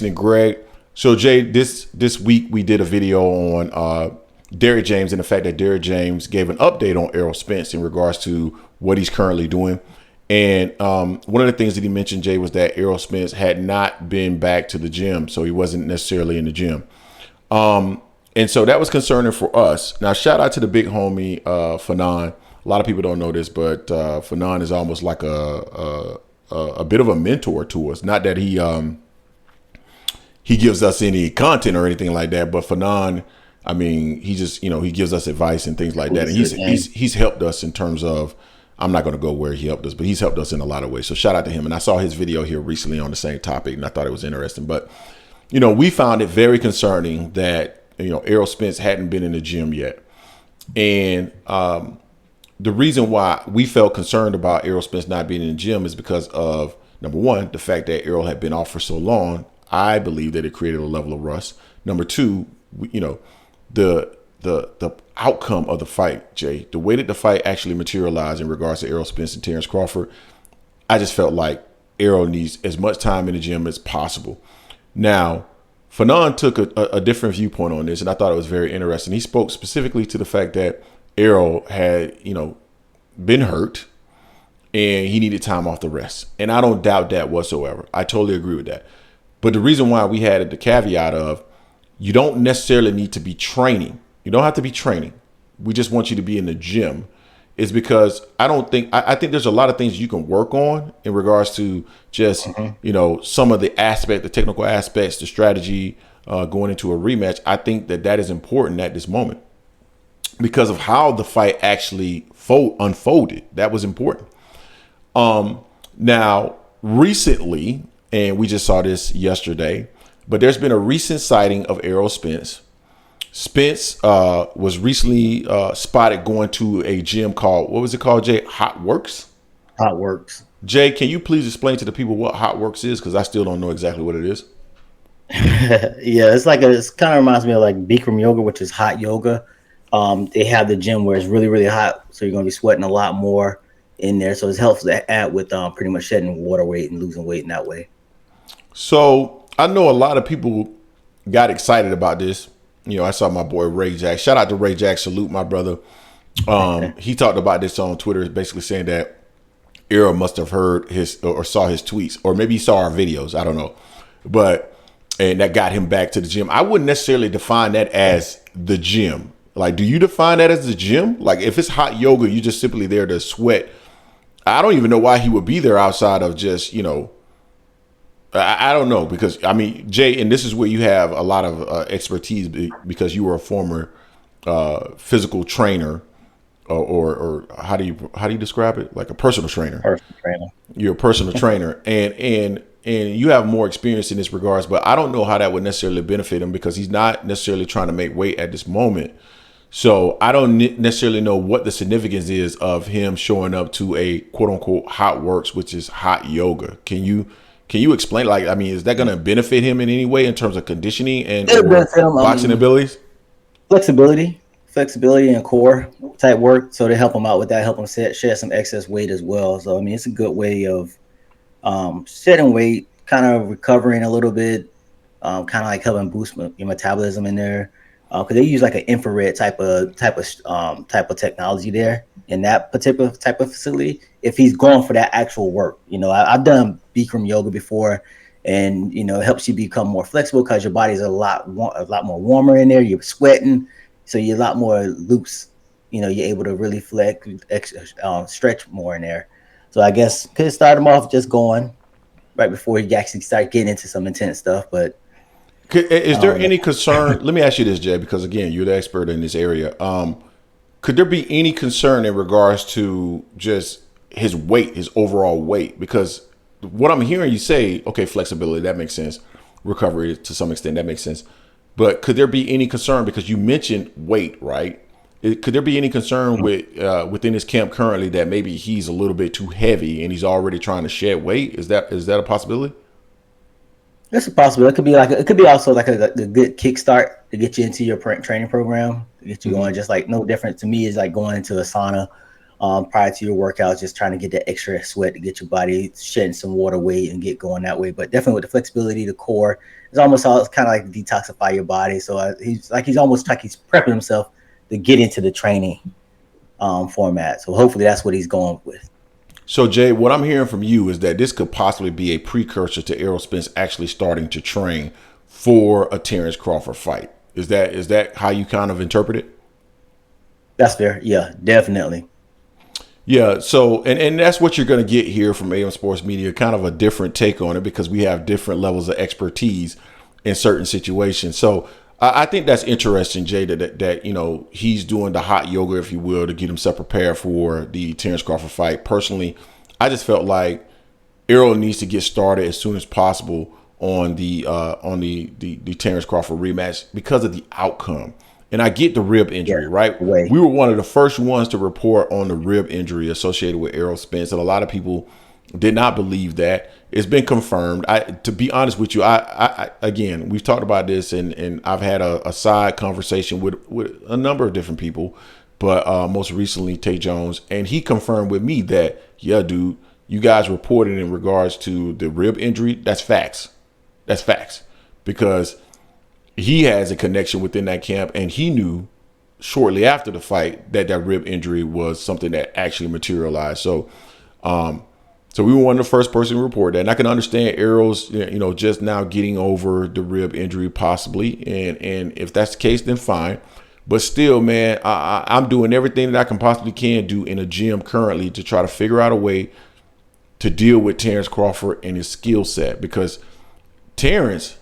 and Greg. So Jay, this week we did a video on Derrick James and the fact that Derrick James gave an update on Errol Spence in regards to what he's currently doing. And one of the things that he mentioned, Jay, was that Errol Spence had not been back to the gym, so he wasn't necessarily in the gym. And so that was concerning for us. Now, shout out to the big homie Fanon. A lot of people don't know this, but Fanon is almost like a bit of a mentor to us. Not that he gives us any content or anything like that, but Fanon, I mean, he just, he gives us advice and things like that. And he's helped us in terms of, I'm not going to go where he helped us, but he's helped us in a lot of ways. So shout out to him. And I saw his video here recently on the same topic, and I thought it was interesting. But, we found it very concerning that, Errol Spence hadn't been in the gym yet. And the reason why we felt concerned about Errol Spence not being in the gym is because of, number one, the fact that Errol had been off for so long. I believe that it created a level of rust. Number two, the outcome of the fight, Jay, the way that the fight actually materialized in regards to Errol Spence and Terrence Crawford, I just felt like Errol needs as much time in the gym as possible. Now, Fanon took a different viewpoint on this, and I thought it was very interesting. He spoke specifically to the fact that Errol had, been hurt and he needed time off the rest. And I don't doubt that whatsoever. I totally agree with that. But the reason why we had the caveat of you don't necessarily need to be training. You don't have to be training. We just want you to be in the gym is because I think there's a lot of things you can work on in regards to just, some of the technical aspects, the strategy going into a rematch. I think that is important at this moment because of how the fight actually unfolded. That was important. Now, recently, and we just saw this yesterday, but there's been a recent sighting of Errol Spence. Spence was recently spotted going to a gym called, what was it called, Jay? Hot Works? Hot Works. Jay, can you please explain to the people what Hot Works is? Because I still don't know exactly what it is. Yeah, it's kind of reminds me of like Bikram yoga, which is hot yoga. They have the gym where it's really, really hot. So you're going to be sweating a lot more in there. So it helps to add with pretty much shedding water weight and losing weight in that way. So I know a lot of people got excited about this. I saw my boy Ray Jack. Shout out to Ray Jack. Salute my brother. He talked about this on Twitter, basically saying that Errol must have heard his or saw his tweets, or maybe he saw our videos. I don't know. And that got him back to the gym. I wouldn't necessarily define that as the gym. Like, do you define that as the gym? Like, if it's hot yoga, you're just simply there to sweat. I don't even know why he would be there outside of just, I don't know, because I mean, Jay, and this is where you have a lot of expertise because you were a former physical trainer, or how do you describe it? Like a personal trainer. Personal trainer. You're a personal trainer, and you have more experience in this regards. But I don't know how that would necessarily benefit him because he's not necessarily trying to make weight at this moment. So I don't necessarily know what the significance is of him showing up to a quote unquote Hot Works, which is hot yoga. Can you explain? Like, I mean, is that going to benefit him in any way in terms of conditioning and boxing abilities? Flexibility and core type work. So they help him out with that, help him shed some excess weight as well. So, I mean, it's a good way of shedding weight, kind of recovering a little bit, kind of like helping boost your metabolism in there. Because they use like an infrared type of technology there in that particular type of facility. If he's going for that actual work, I've done Bikram yoga before, and it helps you become more flexible because your body's a lot more warmer in there. You're sweating, so you're a lot more loose. You're able to really flex, stretch more in there. So I guess could start him off just going right before he actually start getting into some intense stuff, but. Is there any concern? Let me ask you this, Jay, because again, you're the expert in this area. Could there be any concern in regards to just his weight, his overall weight? Because what I'm hearing you say, okay, flexibility, that makes sense. Recovery to some extent, that makes sense. But could there be any concern because you mentioned weight, right? Could there be any concern within his camp currently that maybe he's a little bit too heavy and he's already trying to shed weight? Is that a possibility? It's a possibility. It could be also like a good kickstart to get you into your training program, to get you going. Just like no different to me is like going into a sauna prior to your workouts, just trying to get that extra sweat to get your body shedding some water weight and get going that way. But definitely with the flexibility, the core, it's almost all kind of like detoxify your body. So he's almost like he's prepping himself to get into the training format. So hopefully that's what he's going with. So Jay, what I'm hearing from you is that this could possibly be a precursor to Errol Spence actually starting to train for a Terrence Crawford fight. Is that how you kind of interpret it? That's fair. Yeah, definitely. Yeah, so and that's what you're going to get here from AM Sports Media, kind of a different take on it because we have different levels of expertise in certain situations. So I think that's interesting, Jay, that he's doing the hot yoga, if you will, to get himself prepared for the Terrence Crawford fight. Personally, I just felt like Errol needs to get started as soon as possible on the Terrence Crawford rematch because of the outcome. And I get the rib injury, right? We were one of the first ones to report on the rib injury associated with Errol Spence, and a lot of people did not believe that. It's been confirmed. To be honest with you, I again, we've talked about this, and I've had a side conversation with a number of different people, but most recently Tay Jones, and he confirmed with me that, yeah, dude, you guys reported in regards to the rib injury. That's facts. That's facts, because he has a connection within that camp, and he knew shortly after the fight that rib injury was something that actually materialized. So we were one of the first person to report that. And I can understand Errol's, just now getting over the rib injury possibly. And if that's the case, then fine. But still, man, I'm doing everything that I can possibly do in a gym currently to try to figure out a way to deal with Terrence Crawford and his skill set, because Terrence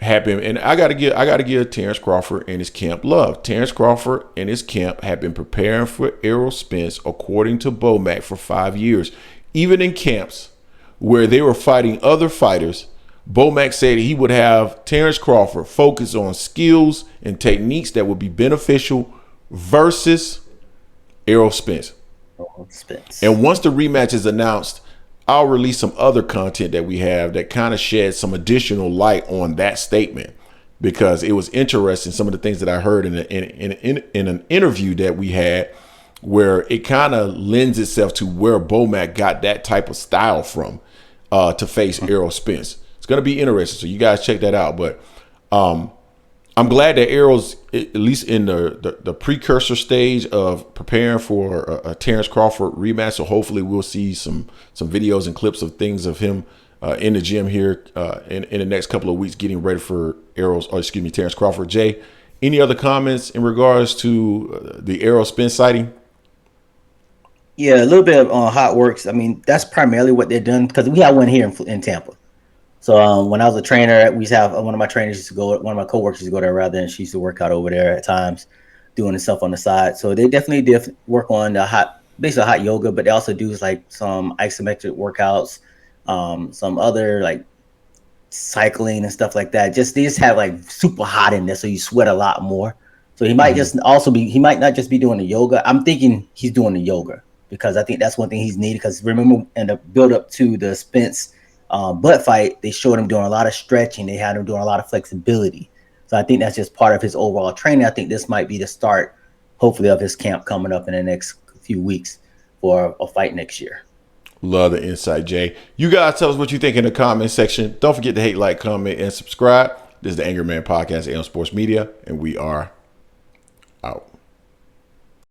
had been, and I gotta give Terrence Crawford and his camp love. Terrence Crawford and his camp have been preparing for Errol Spence, according to Bomac, for 5 years. Even in camps where they were fighting other fighters, Bomac said he would have Terrence Crawford focus on skills and techniques that would be beneficial versus Errol Spence. And once the rematch is announced, I'll release some other content that we have that kind of sheds some additional light on that statement, because it was interesting, some of the things that I heard in an interview that we had, where it kind of lends itself to where Bomac got that type of style from to face Errol Spence. It's going to be interesting, so you guys check that out. But I'm glad that Errol's at least in the precursor stage of preparing for a Terrence Crawford rematch. So hopefully we'll see some videos and clips of things of him in the gym here in the next couple of weeks, getting ready for Terrence Crawford. Jay, any other comments in regards to the Errol Spence sighting? Yeah, a little bit on Hot Works. I mean, that's primarily what they're doing, because we have one here in Tampa. So when I was a trainer, we used to have one of my trainers used to go, one of my coworkers used to go there rather, and she used to work out over there at times, doing the stuff on the side. So they definitely did work on the basically hot yoga, but they also do like some isometric workouts, some other like cycling and stuff like that. They just have like super hot in there, so you sweat a lot more. So he might he might not just be doing the yoga. I'm thinking he's doing the yoga, because I think that's one thing he's needed. Because remember, in the build up to the Spence butt fight, they showed him doing a lot of stretching. They had him doing a lot of flexibility. So I think that's just part of his overall training. I think this might be the start, hopefully, of his camp coming up in the next few weeks for a fight next year. Love the insight, Jay. You guys tell us what you think in the comment section. Don't forget to hate, like, comment, and subscribe. This is the Angry Man Podcast, AM Sports Media, and we are